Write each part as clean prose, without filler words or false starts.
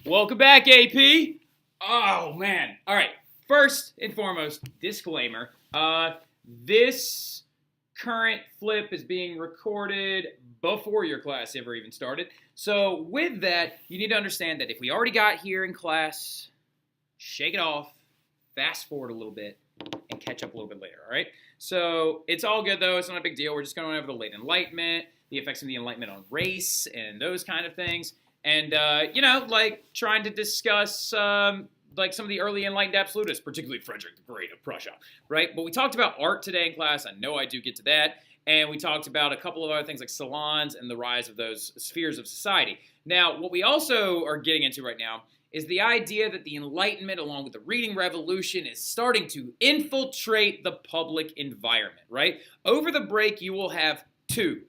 Welcome back, AP. Oh, man. All right. First and foremost, disclaimer. This current flip is being recorded before your class ever even started. So with that, you need to understand that if we already got here in class, shake it off, fast forward a little bit, and catch up a little bit later, all right? So it's all good, though. It's not a big deal. We're just going over the Late Enlightenment, the effects of the Enlightenment on race, and those kind of things. And, trying to discuss, some of the early Enlightened Absolutists, particularly Frederick the Great of Prussia, right? But we talked about art today in class. I know I do get to that. And we talked about a couple of other things like salons and the rise of those spheres of society. Now, what we also are getting into right now is the idea that the Enlightenment, along with the reading revolution, is starting to infiltrate the public environment, right? Over the break, you will have two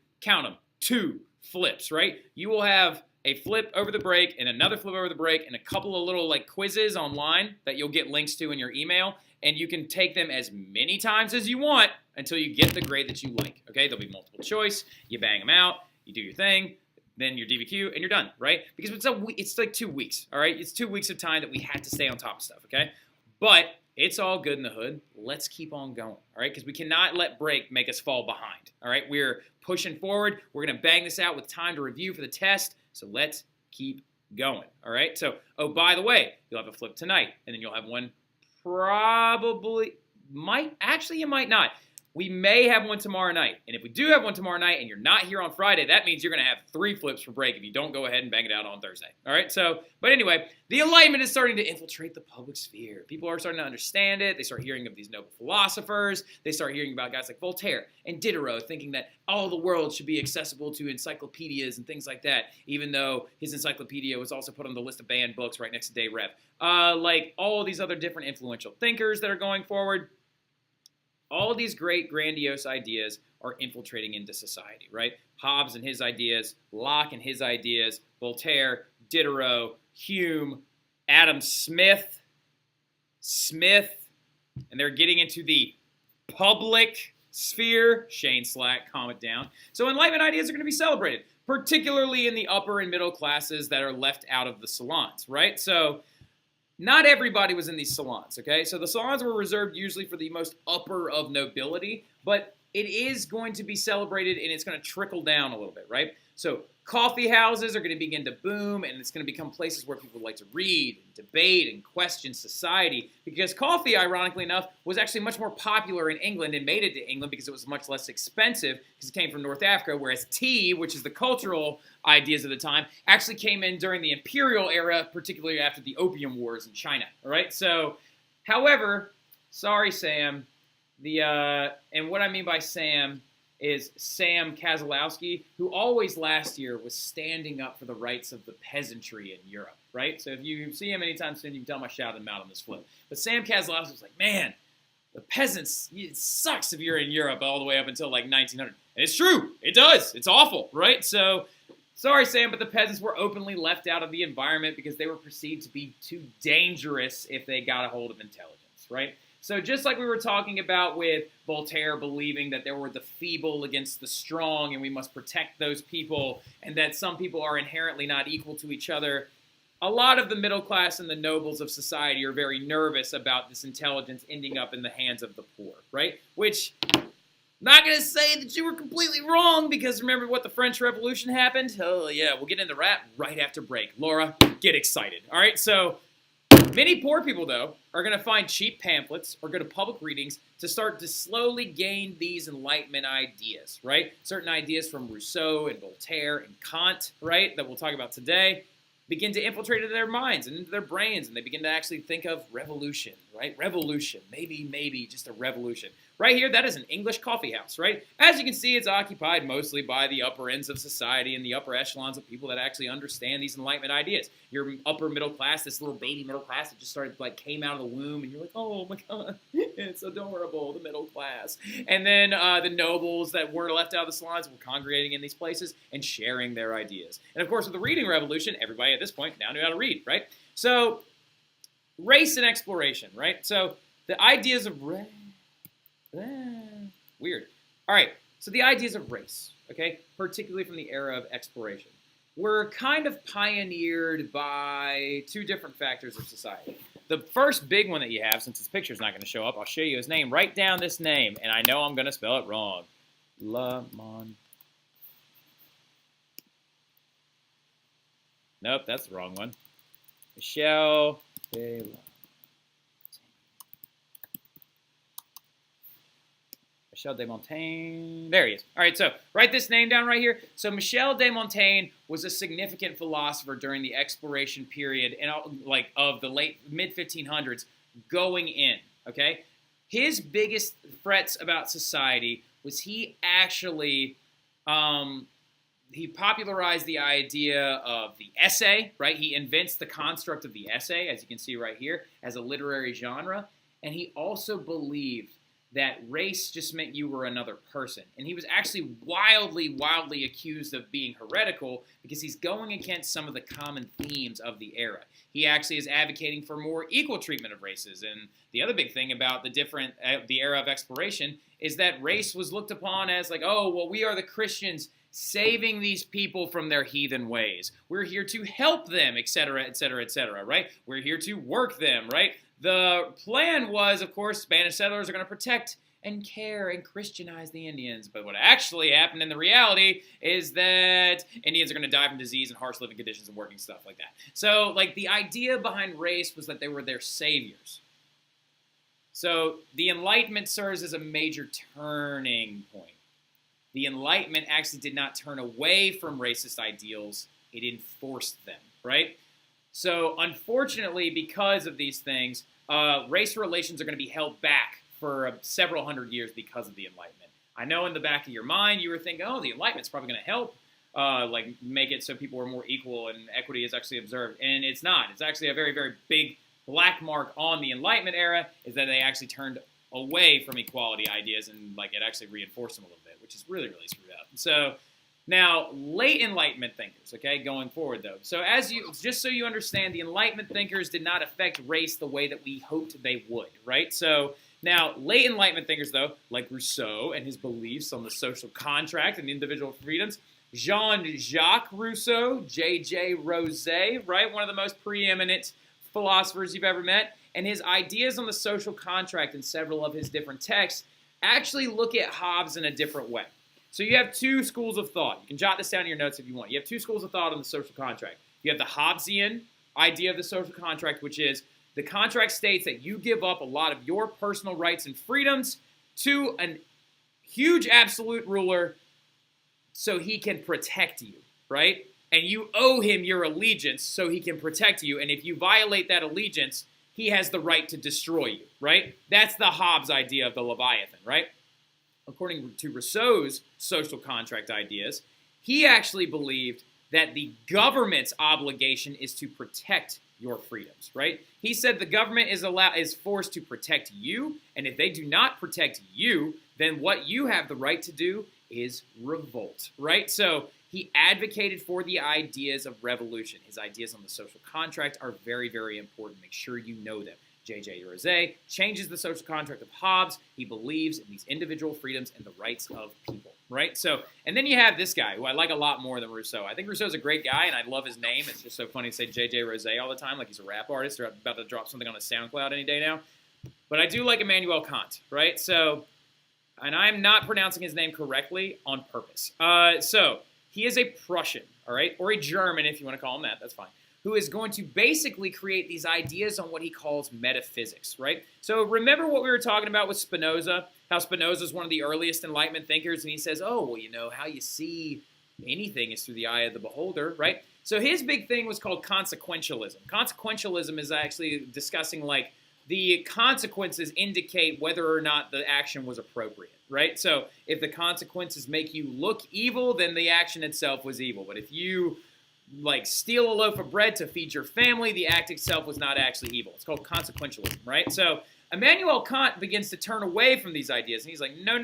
flips, right? You will have a flip over the break and another flip over the break and a couple of little quizzes online that you'll get links to in your email, and you can take them as many times as you want until you get the grade that you like, okay? There'll be multiple choice, you bang them out, you do your thing, then your DBQ, and you're done, right? Because it's like 2 weeks, all right? It's 2 weeks of time that we had to stay on top of stuff, okay? But it's all good in the hood. Let's keep on going, all right? Because we cannot let break make us fall behind, all right? We're pushing forward. We're going to bang this out with time to review for the test, so let's keep going, all right? So, oh, by the way, you'll have a flip tonight, and then you'll have one you might not. We may have one tomorrow night, and if we do have one tomorrow night and you're not here on Friday, that means you're going to have 3 flips for break if you don't go ahead and bang it out on Thursday, all right? So, but anyway, the Enlightenment is starting to infiltrate the public sphere. People are starting to understand it. They start hearing of these noble philosophers. They start hearing about guys like Voltaire and Diderot thinking that all the world should be accessible to encyclopedias and things like that, even though his encyclopedia was also put on the list of banned books right next to Day Rev. Like all of these other different influential thinkers that are going forward. All of these great, grandiose ideas are infiltrating into society, right? Hobbes and his ideas, Locke and his ideas, Voltaire, Diderot, Hume, Adam Smith, and they're getting into the public sphere. Shane Slack, calm it down. So Enlightenment ideas are going to be celebrated, particularly in the upper and middle classes that are left out of the salons, right? So not everybody was in these salons, okay? So the salons were reserved usually for the most upper of nobility, but it is going to be celebrated and it's going to trickle down a little bit, right? So coffee houses are going to begin to boom, and it's going to become places where people like to read, and debate, and question society, because coffee, ironically enough, was actually much more popular in England and made it to England because it was much less expensive because it came from North Africa, whereas tea, which is the cultural ideas of the time, actually came in during the imperial era, particularly after the Opium Wars in China, all right? So, however, sorry, Sam, and what I mean by Sam is Sam Kozlowski, who always last year was standing up for the rights of the peasantry in Europe, right? So if you see him anytime soon, you can tell him I shouted him out on this flip. But Sam Kozlowski was like, man, the peasants, it sucks if you're in Europe all the way up until 1900. And it's true. It does. It's awful, right? So, sorry, Sam, but the peasants were openly left out of the environment because they were perceived to be too dangerous if they got a hold of intelligence, right? So just like we were talking about with Voltaire believing that there were the feeble against the strong and we must protect those people and that some people are inherently not equal to each other, a lot of the middle class and the nobles of society are very nervous about this intelligence ending up in the hands of the poor, right? Which, not going to say that you were completely wrong, because remember what the French Revolution happened? Oh yeah, we'll get into that right after break. Laura, get excited. All right, so many poor people, though, are going to find cheap pamphlets or go to public readings to start to slowly gain these Enlightenment ideas, right? Certain ideas from Rousseau and Voltaire and Kant, right, that we'll talk about today, begin to infiltrate into their minds and into their brains, and they begin to actually think of revolution, right? Revolution, maybe just a revolution. Right here, that is an English coffee house, right? As you can see, it's occupied mostly by the upper ends of society and the upper echelons of people that actually understand these Enlightenment ideas. Your upper middle class, this little baby middle class that just started, came out of the womb, and you're like, oh my God, it's adorable, the middle class. And then the nobles that weren't left out of the salons were congregating in these places and sharing their ideas. And of course, with the reading revolution, everybody at this point now knew how to read, right? So, race and exploration, right? So, the ideas of race. Weird. All right, so the ideas of race, okay, particularly from the era of exploration. were kind of pioneered by two different factors of society. The first big one that you have, since this picture's not going to show up, I'll show you his name. Write down this name, and I know I'm going to spell it wrong. Nope, that's the wrong one. Michel de Montaigne. There he is. All right, so write this name down right here. So Michel de Montaigne was a significant philosopher during the exploration period of the late mid-1500s going in, okay? His biggest threats about society was he actually he popularized the idea of the essay, right? He invents the construct of the essay, as you can see right here, as a literary genre. And he also believed that race just meant you were another person. And he was actually wildly accused of being heretical because he's going against some of the common themes of the era. He actually is advocating for more equal treatment of races. And the other big thing about the era of exploration is that race was looked upon as like, oh, well, we are the Christians saving these people from their heathen ways. We're here to help them, etc., etc., etc., right? We're here to work them, right? The plan was, of course, Spanish settlers are going to protect and care and Christianize the Indians. But what actually happened in the reality is that Indians are going to die from disease and harsh living conditions and working stuff like that. So, like, the idea behind race was that they were their saviors. So the Enlightenment serves as a major turning point. The Enlightenment actually did not turn away from racist ideals. It enforced them, right? So unfortunately, because of these things, race relations are going to be held back for several hundred years because of the Enlightenment. I know in the back of your mind you were thinking, oh, the Enlightenment's probably going to help make it so people are more equal and equity is actually observed. And it's not. It's actually a very big black mark on the Enlightenment era is that they actually turned away from equality ideas and it actually reinforced them a little bit, which is really screwed up. So now, late Enlightenment thinkers, okay, going forward though. So just so you understand, the Enlightenment thinkers did not affect race the way that we hoped they would, right? So now, late Enlightenment thinkers though, like Rousseau and his beliefs on the social contract and individual freedoms, Jean-Jacques Rousseau, J.J. Rosé, right, one of the most preeminent philosophers you've ever met, and his ideas on the social contract in several of his different texts actually look at Hobbes in a different way. So you have two schools of thought. You can jot this down in your notes if you want. You have two schools of thought on the social contract. You have the Hobbesian idea of the social contract, which is the contract states that you give up a lot of your personal rights and freedoms to a huge absolute ruler so he can protect you, right? And you owe him your allegiance so he can protect you. And if you violate that allegiance, he has the right to destroy you, right? That's the Hobbes idea of the Leviathan, right? According to Rousseau's social contract ideas, he actually believed that the government's obligation is to protect your freedoms, right? He said the government is forced to protect you, and if they do not protect you, then what you have the right to do is revolt, right? So he advocated for the ideas of revolution. His ideas on the social contract are very important. Make sure you know them. J.J. Rosé changes the social contract of Hobbes. He believes in these individual freedoms and the rights of people, right? So, and then you have this guy, who I like a lot more than Rousseau. I think Rousseau's a great guy, and I love his name. It's just so funny to say J.J. Rosé all the time, like he's a rap artist. They're about to drop something on a SoundCloud any day now. But I do like Immanuel Kant, right? So, and I'm not pronouncing his name correctly on purpose. So, he is a Prussian, all right? Or a German, if you want to call him that. That's fine. Who is going to basically create these ideas on what he calls metaphysics, right? So remember what we were talking about with Spinoza, how Spinoza is one of the earliest Enlightenment thinkers, and he says, oh, well, you know, how you see anything is through the eye of the beholder, right? So his big thing was called consequentialism. Consequentialism is actually discussing, like, the consequences indicate whether or not the action was appropriate, right? So if the consequences make you look evil, then the action itself was evil. But if you steal a loaf of bread to feed your family, the act itself was not actually evil. It's called consequentialism, right? So Immanuel Kant begins to turn away from these ideas, and he's like, no.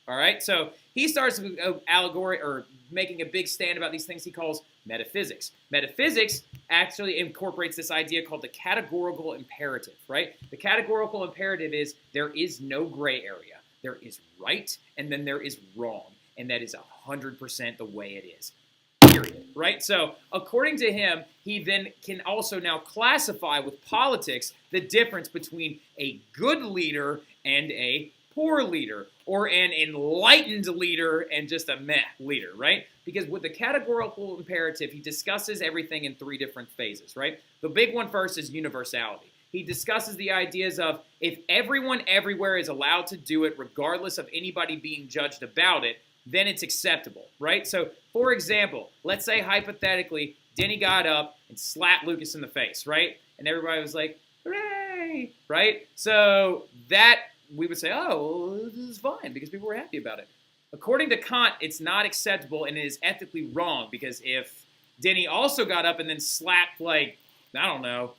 All right? So he starts allegory or making a big stand about these things he calls metaphysics. Metaphysics actually incorporates this idea called the categorical imperative, right? The categorical imperative is there is no gray area. There is right, and then there is wrong. and that is 100% the way it is. Period. Right? So, according to him, he then can also now classify with politics the difference between a good leader and a poor leader, or an enlightened leader and just a meh leader, right? Because with the categorical imperative, he discusses everything in 3 different phases, right? The big one first is universality. He discusses the ideas of if everyone everywhere is allowed to do it, regardless of anybody being judged about it, then it's acceptable, right? So, for example, let's say hypothetically, Denny got up and slapped Lucas in the face, right? And everybody was like, hooray, right? So that we would say, oh, well, this is fine because people were happy about it. According to Kant, it's not acceptable and it is ethically wrong because if Denny also got up and then slapped, like, I don't know,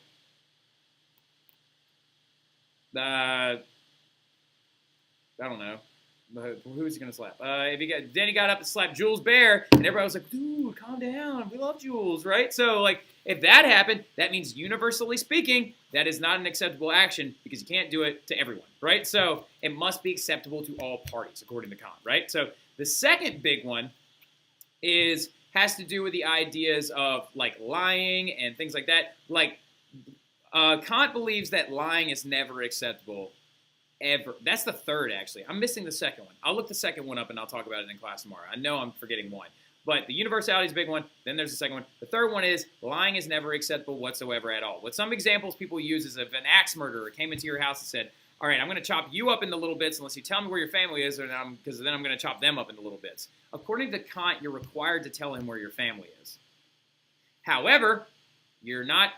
who's he going to slap? If Denny got up and slapped Jules Baer, and everybody was like, dude, calm down. We love Jules, right? So, like, if that happened, that means universally speaking, that is not an acceptable action because you can't do it to everyone, right? So, it must be acceptable to all parties, according to Kant, right? So, the second big one has to do with the ideas of, like, lying and things like that. Like, Kant believes that lying is never acceptable ever. That's the third, actually. I'm missing the second one. I'll look the second one up and I'll talk about it in class tomorrow. I know I'm forgetting one. But the universality is a big one. Then there's the second one. The third one is lying is never acceptable whatsoever at all. What some examples people use is if an axe murderer came into your house and said, all right, I'm going to chop you up into little bits unless you tell me where your family is, because then I'm going to chop them up into little bits. According to Kant, you're required to tell him where your family is. However, you're not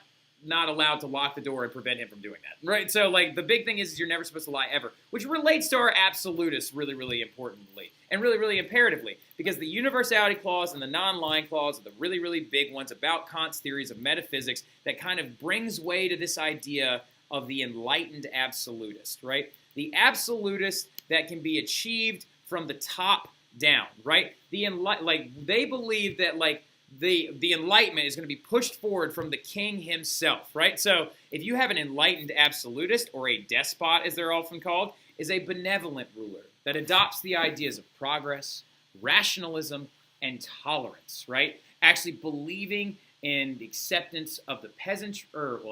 allowed to lock the door and prevent him from doing that, right? So, like, the big thing is you're never supposed to lie ever, which relates to our absolutists really, really importantly and really, really imperatively, because the universality clause and the non-lying clause are the really, really big ones about Kant's theories of metaphysics that kind of brings way to this idea of the enlightened absolutist, right? The absolutist that can be achieved from the top down, right? They believe that, like, the Enlightenment is going to be pushed forward from the king himself, right? So if you have an enlightened absolutist, or a despot as they're often called, is a benevolent ruler that adopts the ideas of progress, rationalism, and tolerance, right? Actually believing in the acceptance of the peasants,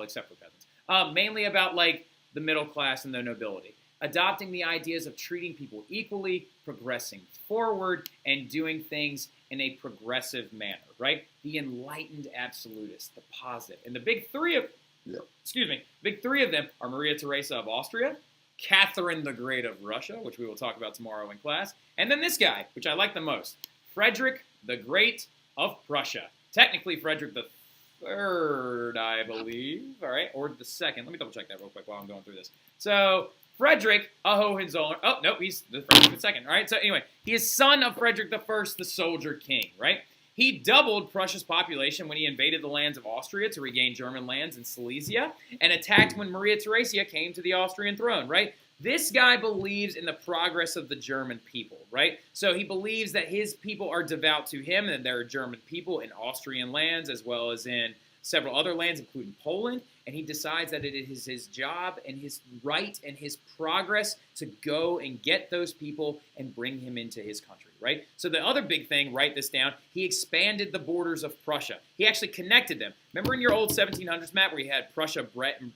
except for peasants, mainly about, like, the middle class and the nobility. Adopting the ideas of treating people equally, progressing forward, and doing things in a progressive manner, right? The enlightened absolutist, the positive. And the big three of them are Maria Theresa of Austria, Catherine the Great of Russia, which we will talk about tomorrow in class, and then this guy, which I like the most, Frederick the Great of Prussia. Technically Frederick the Third, I believe, all right, or the second. Let me double check that real quick while I'm going through this. So, Frederick, Hohenzollern, he's the Frederick the Second, all right? So anyway, he is son of Frederick the First, the soldier king, right? He doubled Prussia's population when he invaded the lands of Austria to regain German lands in Silesia, and attacked when Maria Theresa came to the Austrian throne, right? This guy believes in the progress of the German people, right? So he believes that his people are devout to him, and there are German people in Austrian lands as well as in several other lands, including Poland, and he decides that it is his job and his right and his progress to go and get those people and bring him into his country, right? So the other big thing, write this down, he expanded the borders of Prussia. He actually connected them. Remember in your old 1700s map where you had Prussia,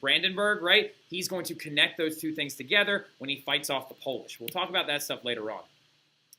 Brandenburg, right? He's going to connect those two things together when he fights off the Polish. We'll talk about that stuff later on.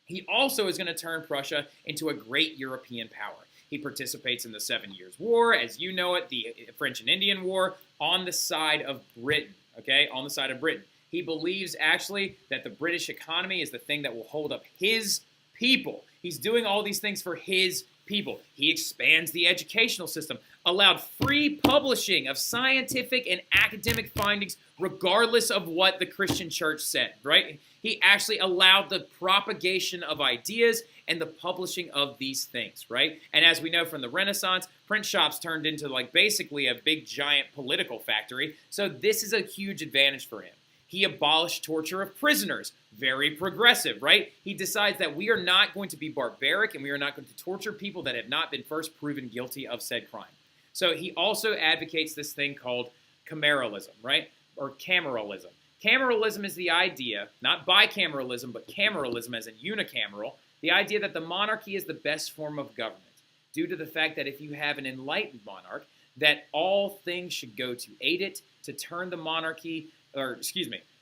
He also is going to turn Prussia into a great European power. He participates in the 7 Years' War, as you know it, the French and Indian War, on the side of Britain, okay? On the side of Britain. He believes, actually, that the British economy is the thing that will hold up his people. He's doing all these things for his people. He expands the educational system, allowed free publishing of scientific and academic findings regardless of what the Christian church said, right? He actually allowed the propagation of ideas and the publishing of these things, right? And as we know from the Renaissance, print shops turned into, like, basically a big giant political factory. So this is a huge advantage for him. He abolished torture of prisoners. Very progressive, right? He decides that we are not going to be barbaric and we are not going to torture people that have not been first proven guilty of said crime. So he also advocates this thing called cameralism, right? Or cameralism. Cameralism is the idea, not bicameralism, but cameralism as in unicameral, The idea that the monarchy is the best form of government, due to the fact that if you have an enlightened monarch, that all things should go to aid it, to turn the monarchy,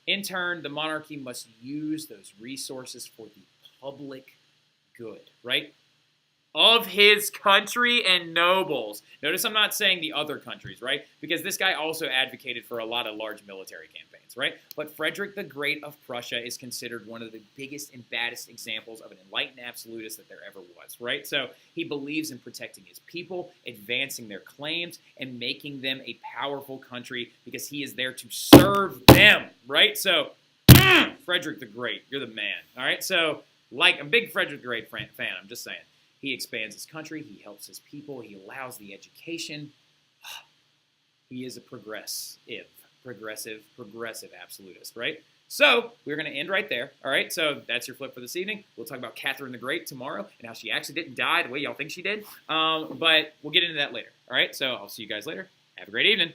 in turn, the monarchy must use those resources for the public good, right? Of his country and nobles. Notice I'm not saying the other countries, right? Because this guy also advocated for a lot of large military campaigns, right? But Frederick the Great of Prussia is considered one of the biggest and baddest examples of an enlightened absolutist that there ever was, right? So he believes in protecting his people, advancing their claims, and making them a powerful country because he is there to serve them, right? So, Frederick the Great, you're the man, all right? So, I'm a big Frederick the Great fan, I'm just saying. He expands his country. He helps his people. He allows the education. He is a progressive absolutist, right? So we're going to end right there, all right? So that's your flip for this evening. We'll talk about Catherine the Great tomorrow and how she actually didn't die the way y'all think she did. But we'll get into that later, all right? So I'll see you guys later. Have a great evening.